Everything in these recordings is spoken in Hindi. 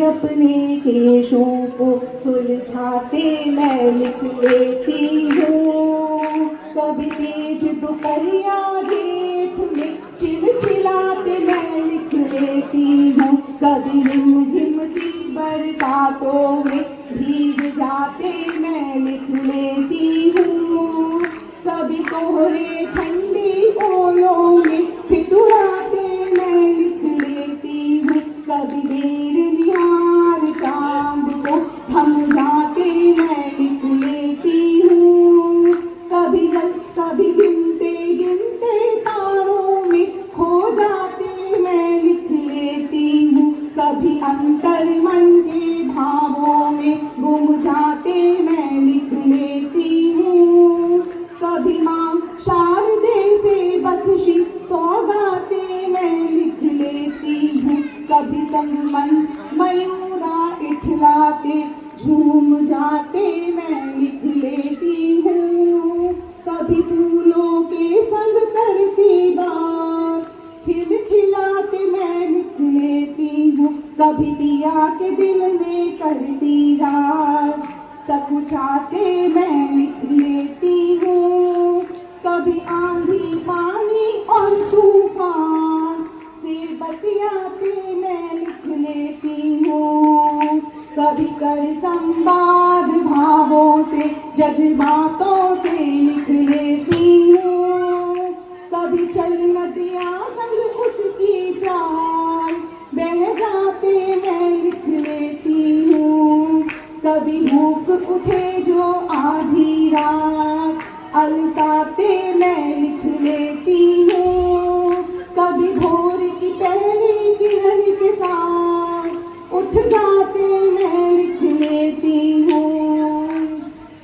अपने केशों को सुलझाते मैं लिख लेती हूँ। कभी तेज दोपहरिया जेठ में चिलचिलाते मैं लिख लेती हूँ। कभी रिमझिम सी बरसातों में भीग जाते मैं लिख लेती हूँ। कभी कोहरे ठंडी ओलों में ठिठुराते मैं लिख लेती हूँ। कभी देर निहार चांद को थम जाते मैं लिख लेती हूँ। कभी गिनते गिनते तारों में खो जाते मैं लिख लेती हूँ। कभी अंतर मन के भावों में गुम जाते मैं लिख लेती हूँ। कभी माँ शारदे से बख्शी सौगाते मैं लिख लेती हूँ। कभी संग मन मयूरा इठलाते झूम जाते मैं लिख लेती हूँ। कभी फूलों के संग करती बात खिलखिलाते मैं लिख लेती हूँ। कभी दिया के दिल में करती रात सकुचाते मैं लिख लेती हूँ। कभी आंधी पानी और तूफान से बतियाते मैं लिख लेती हूँ। कभी कर संवाद भावों से जज्बातों से लिख लेती हूँ। कभी चल नदियाँ संग उसकी चाल बह जाते मैं लिख लेती हूँ। कभी भूख उठे जो आधी रात अलसाते मैं लिख लेती हूँ। कभी भोर की पहली किरण के साथ उठ जाते मैं लिख लेती हूँ।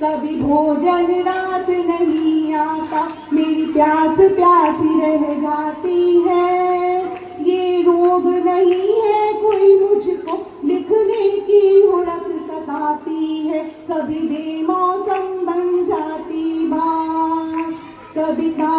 कभी भोजन रास नहीं आता मेरी प्यास प्यासी रह जाती है। ये रोग नहीं है कोई मुझको लिखने की हुड़क सताती है। कभी बेमौसम बन जाती बात कभी था